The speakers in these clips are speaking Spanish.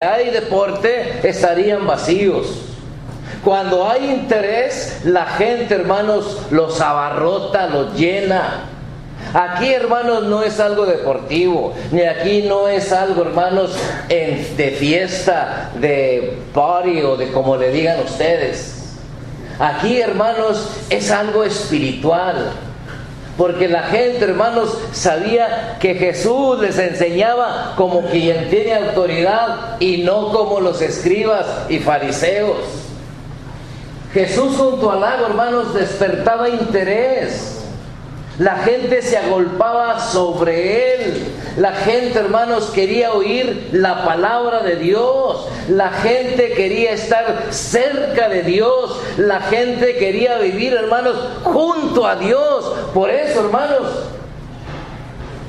hay deporte, estarían vacíos. Cuando hay interés, la gente, hermanos, los abarrota, los llena. Aquí, hermanos, no es algo deportivo, ni aquí no es algo, hermanos, de fiesta, de party o de como le digan ustedes. Aquí, hermanos, es algo espiritual. Porque la gente, hermanos, sabía que Jesús les enseñaba como quien tiene autoridad y no como los escribas y fariseos. Jesús junto al lago, hermanos, despertaba interés. La gente se agolpaba sobre Él. La gente, hermanos, quería oír la palabra de Dios. La gente quería estar cerca de Dios. La gente quería vivir, hermanos, junto a Dios. Por eso, hermanos,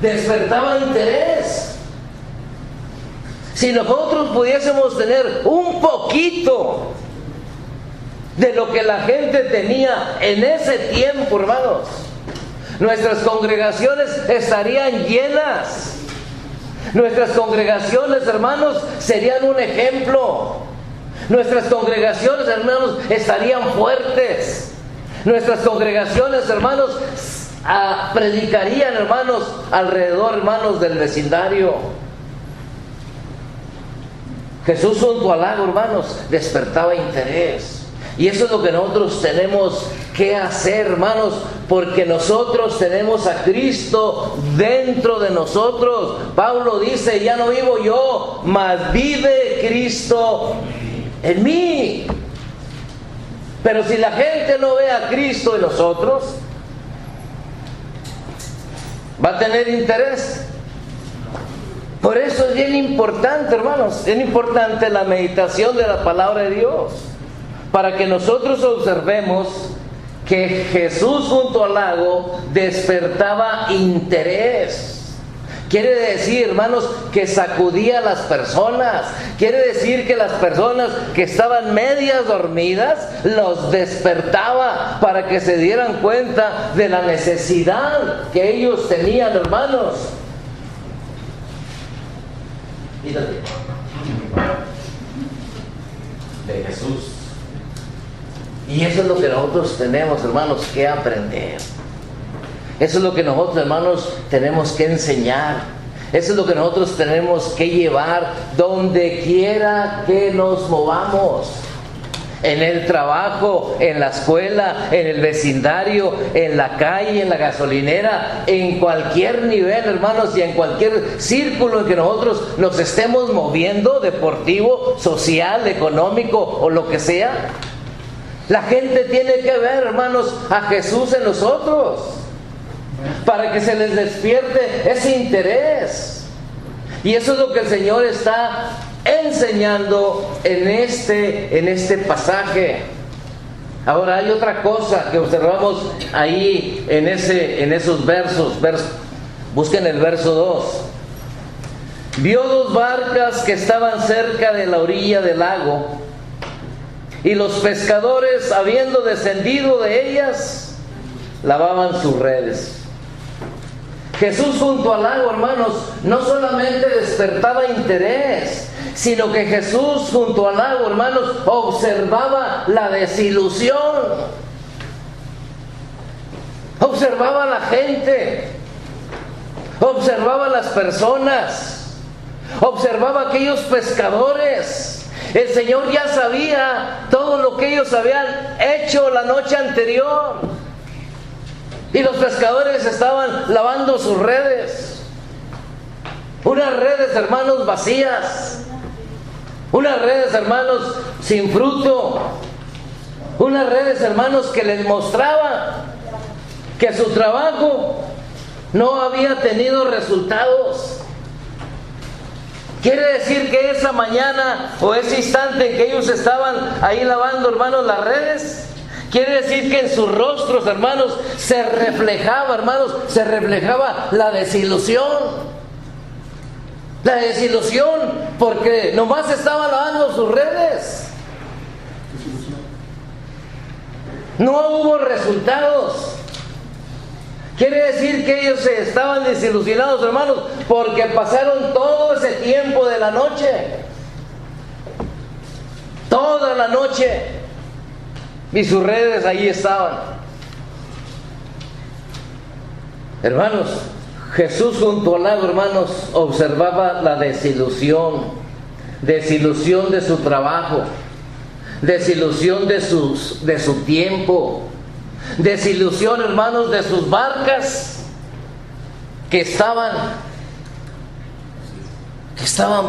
despertaba interés. Si nosotros pudiésemos tener un poquito de lo que la gente tenía en ese tiempo, hermanos, nuestras congregaciones estarían llenas. Nuestras congregaciones, hermanos, serían un ejemplo. Nuestras congregaciones, hermanos, estarían fuertes. Nuestras congregaciones, hermanos, predicarían, hermanos, alrededor, hermanos, del vecindario. Jesús junto al lago, hermanos, despertaba interés. Y eso es lo que nosotros tenemos que hacer, hermanos, porque nosotros tenemos a Cristo dentro de nosotros. Pablo dice, ya no vivo yo, mas vive Cristo en mí. Pero si la gente no ve a Cristo en nosotros, va a tener interés. Por eso es bien importante, hermanos, es importante la meditación de la palabra de Dios, para que nosotros observemos que Jesús junto al lago despertaba interés. Quiere decir, hermanos, que sacudía a las personas. Quiere decir que las personas que estaban medias dormidas los despertaba para que se dieran cuenta de la necesidad que ellos tenían, hermanos. De Jesús. Y eso es lo que nosotros tenemos, hermanos, que aprender. Eso es lo que nosotros, hermanos, tenemos que enseñar. Eso es lo que nosotros tenemos que llevar donde quiera que nos movamos. En el trabajo, en la escuela, en el vecindario, en la calle, en la gasolinera, en cualquier nivel, hermanos, y en cualquier círculo en que nosotros nos estemos moviendo, deportivo, social, económico o lo que sea. La gente tiene que ver, hermanos, a Jesús en nosotros, para que se les despierte ese interés. Y eso es lo que el Señor está enseñando en este pasaje. Ahora hay otra cosa que observamos ahí en esos versos. Busquen el verso 2. Vio dos barcas que estaban cerca de la orilla del lago, y los pescadores, habiendo descendido de ellas, lavaban sus redes. Jesús junto al lago, hermanos, no solamente despertaba interés, sino que Jesús junto al lago, hermanos, observaba la desilusión. Observaba a la gente, observaba a las personas, observaba a aquellos pescadores. El Señor ya sabía todo lo que ellos habían hecho la noche anterior. Y los pescadores estaban lavando sus redes. Unas redes, hermanos, vacías. Unas redes, hermanos, sin fruto. Unas redes, hermanos, que les mostraban que su trabajo no había tenido resultados. Quiere decir que esa mañana o ese instante en que ellos estaban ahí lavando, hermanos, las redes, quiere decir que en sus rostros, hermanos, se reflejaba, la desilusión. La desilusión porque nomás estaban lavando sus redes. No hubo resultados. Quiere decir que ellos estaban desilusionados, hermanos, porque pasaron todo ese tiempo de la noche la noche y sus redes ahí estaban. Hermanos, Jesús junto al lago, hermanos, observaba la desilusión de su trabajo, desilusión de su tiempo, desilusión, hermanos, de sus barcas que estaban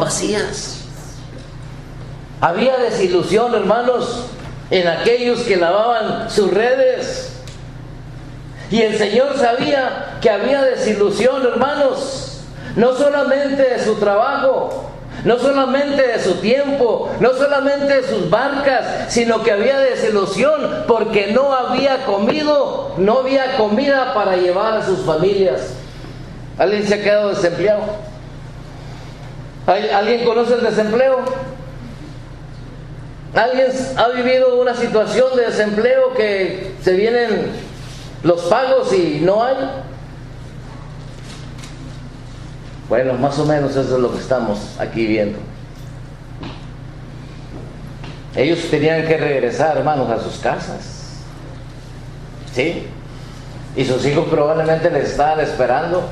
vacías. Había desilusión, hermanos, en aquellos que lavaban sus redes. Y el Señor sabía que había desilusión, hermanos, no solamente de su trabajo, no solamente de su tiempo, no solamente de sus barcas, sino que había desilusión porque no había comida para llevar a sus familias. ¿Alguien se ha quedado desempleado? ¿Alguien conoce el desempleo? ¿Alguien ha vivido una situación de desempleo que se vienen los pagos y no hay? Bueno, más o menos eso es lo que estamos aquí viendo. Ellos tenían que regresar, hermanos, a sus casas, ¿sí? Y sus hijos probablemente les estaban esperando,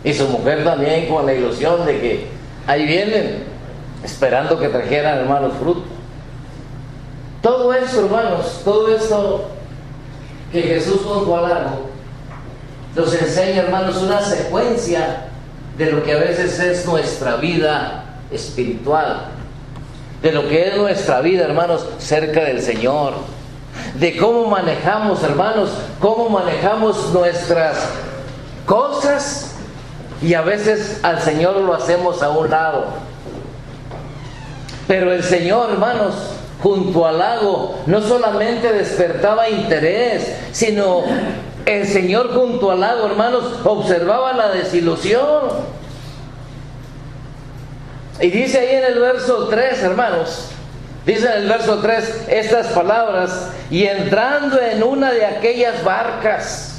y su mujer también, con la ilusión de que ahí vienen, esperando que trajeran, hermanos, fruto. Todo eso, hermanos, todo esto que Jesús junto al lago nos enseña, hermanos, una secuencia de lo que a veces es nuestra vida espiritual, de lo que es nuestra vida, hermanos, cerca del Señor, de cómo manejamos, hermanos, cómo manejamos nuestras cosas, y a veces al Señor lo hacemos a un lado. Pero el Señor, hermanos, junto al lago, no solamente despertaba interés, sino el Señor junto al lago, hermanos, observaba la desilusión. Y dice ahí en el verso 3, hermanos, dice en el verso 3 estas palabras: y entrando en una de aquellas barcas.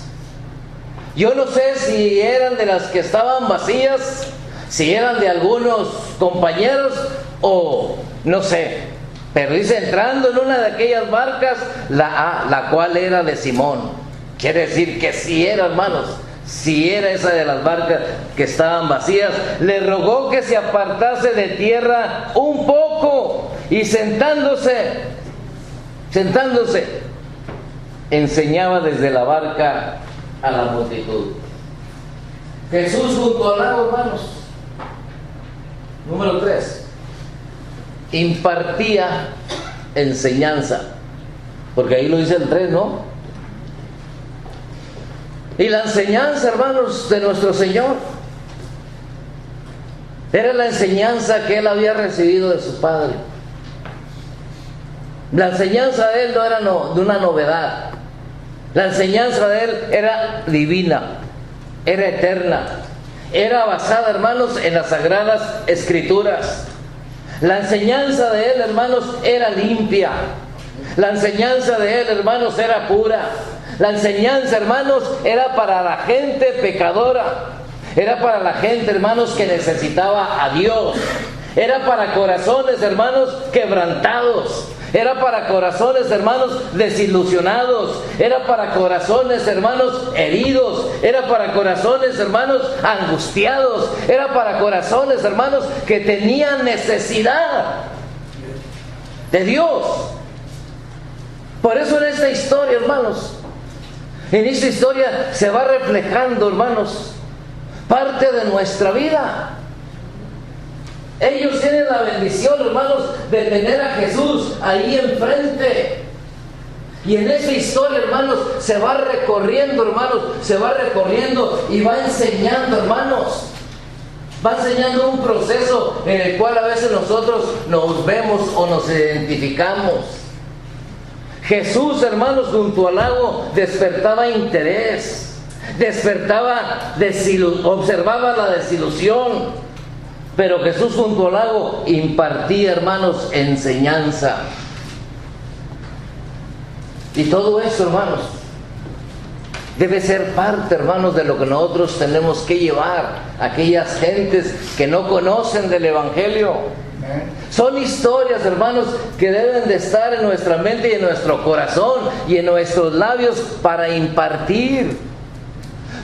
Yo no sé si eran de las que estaban vacías, si eran de algunos compañeros o no sé, pero dice entrando en una de aquellas barcas, la cual era de Simón. Quiere decir que si era, hermanos, si era esa de las barcas que estaban vacías. Le rogó que se apartase de tierra un poco, y sentándose, enseñaba desde la barca a la multitud. Jesús junto al lago, hermanos. Número 3, impartía enseñanza, porque ahí lo dice el 3, ¿no? Y la enseñanza, hermanos, de nuestro Señor era la enseñanza que Él había recibido de su Padre. La enseñanza de Él no era de una novedad. La enseñanza de Él era divina, era eterna, era basada, hermanos, en las Sagradas Escrituras. La enseñanza de Él, hermanos, era limpia. La enseñanza de Él, hermanos, era pura. La enseñanza, hermanos, era para la gente pecadora. Era para la gente, hermanos, que necesitaba a Dios. Era para corazones, hermanos, quebrantados. Era para corazones, hermanos, desilusionados. Era para corazones, hermanos, heridos. Era para corazones, hermanos, angustiados. Era para corazones, hermanos, que tenían necesidad de Dios. Por eso en esta historia, hermanos, en esta historia se va reflejando, hermanos, parte de nuestra vida. Ellos tienen la bendición, hermanos, de tener a Jesús ahí enfrente. Y en esa historia, hermanos, se va recorriendo, hermanos, se va recorriendo y va enseñando, hermanos. Va enseñando un proceso en el cual a veces nosotros nos vemos o nos identificamos. Jesús, hermanos, junto al lago despertaba interés, observaba la desilusión. Pero Jesús junto al lago impartía, hermanos, enseñanza. Y todo eso, hermanos, debe ser parte, hermanos, de lo que nosotros tenemos que llevar a aquellas gentes que no conocen del Evangelio. Son historias, hermanos, que deben de estar en nuestra mente y en nuestro corazón y en nuestros labios para impartir.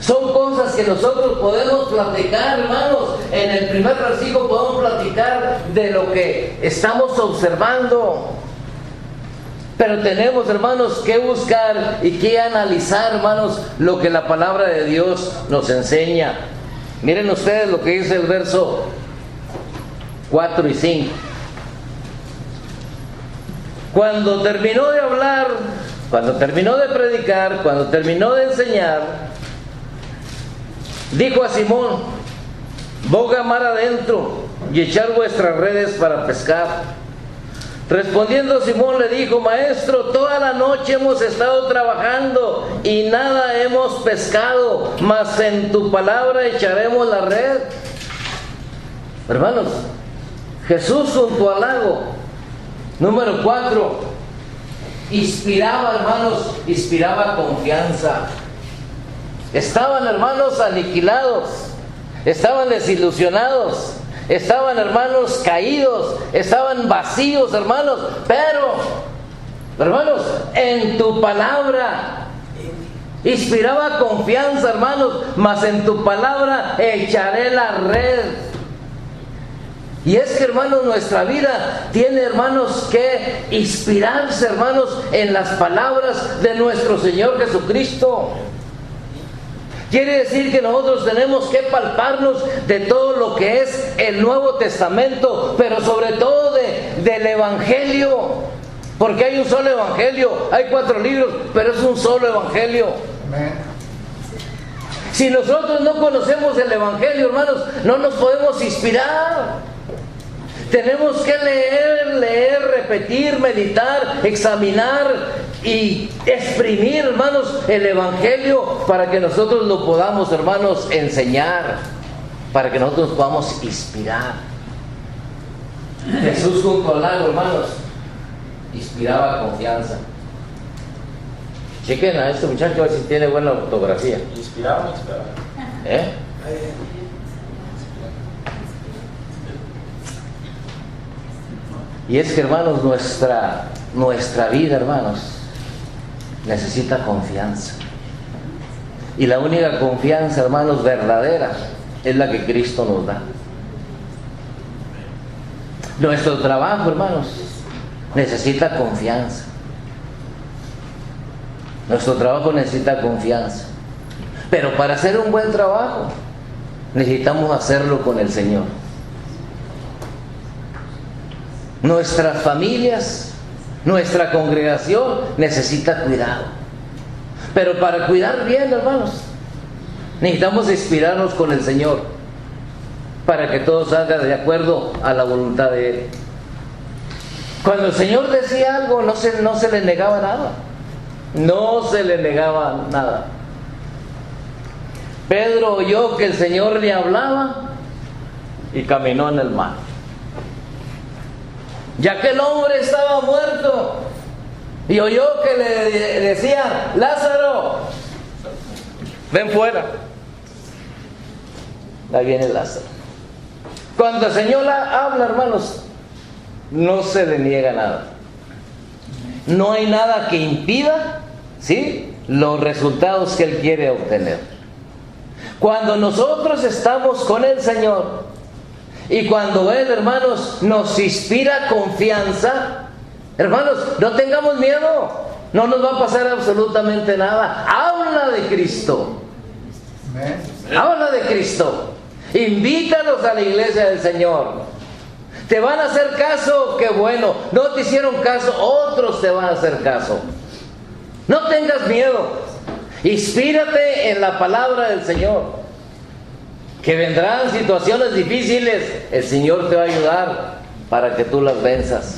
Son cosas que nosotros podemos platicar, hermanos. En el primer versículo podemos platicar de lo que estamos observando. Pero tenemos, hermanos, que buscar y que analizar, hermanos, lo que la palabra de Dios nos enseña. Miren ustedes lo que dice el verso 4 y 5. Cuando terminó de hablar, cuando terminó de predicar, cuando terminó de enseñar, dijo a Simón: boga mar adentro y echar vuestras redes para pescar. Respondiendo Simón le dijo: Maestro, toda la noche hemos estado trabajando y nada hemos pescado, mas en tu palabra echaremos la red. Hermanos, Jesús junto al lago, número 4, inspiraba, hermanos, inspiraba confianza. Estaban, hermanos, aniquilados, estaban desilusionados, estaban, hermanos, caídos, estaban vacíos, hermanos, pero, hermanos, en tu palabra inspiraba confianza, hermanos, mas en tu palabra echaré la red. Y es que, hermanos, nuestra vida tiene, hermanos, que inspirarse, hermanos, en las palabras de nuestro Señor Jesucristo. Quiere decir que nosotros tenemos que palparnos de todo lo que es el Nuevo Testamento, pero sobre todo del Evangelio, porque hay un solo Evangelio. Hay 4 libros, pero es un solo Evangelio. Amén. Si nosotros no conocemos el Evangelio, hermanos, no nos podemos inspirar. Tenemos que leer, repetir, meditar, examinar y exprimir, hermanos, el Evangelio para que nosotros lo podamos, hermanos, enseñar, para que nosotros podamos inspirar. Jesús junto al lago, hermanos, inspiraba confianza. Chequen a este muchacho a ver si tiene buena ortografía. Inspiraba. Y es que, hermanos, nuestra vida, hermanos, necesita confianza. Y la única confianza, hermanos, verdadera es la que Cristo nos da. Nuestro trabajo, hermanos, necesita confianza. Nuestro trabajo necesita confianza. Pero para hacer un buen trabajo, necesitamos hacerlo con el Señor. Nuestras familias, nuestra congregación necesita cuidado. Pero para cuidar bien, hermanos, necesitamos inspirarnos con el Señor para que todo salga de acuerdo a la voluntad de Él. Cuando el Señor decía algo, no se le negaba nada. No se le negaba nada. Pedro oyó que el Señor le hablaba y caminó en el mar. Ya que el hombre estaba muerto y oyó que le decía: Lázaro, ven fuera. Ahí viene Lázaro. Cuando el Señor habla, hermanos, no se le niega nada. No hay nada que impida, ¿sí?, los resultados que Él quiere obtener. Cuando nosotros estamos con el Señor y cuando Él, hermanos, nos inspira confianza, hermanos, no tengamos miedo. No nos va a pasar absolutamente nada. Habla de Cristo. Habla de Cristo. Invítalos a la iglesia del Señor. Te van a hacer caso, qué bueno. No te hicieron caso, otros te van a hacer caso. No tengas miedo. Inspírate en la palabra del Señor. Que vendrán situaciones difíciles, el Señor te va a ayudar para que tú las venzas.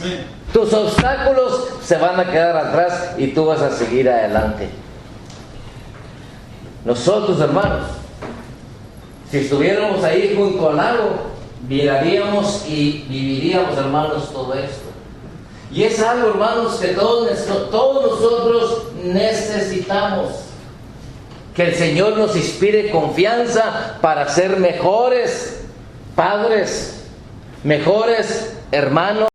Tus obstáculos se van a quedar atrás y tú vas a seguir adelante. Nosotros, hermanos, si estuviéramos ahí junto al lago, miraríamos y viviríamos, hermanos, todo esto. Y es algo, hermanos, que todos nosotros necesitamos. Que el Señor nos inspire confianza para ser mejores padres, mejores hermanos,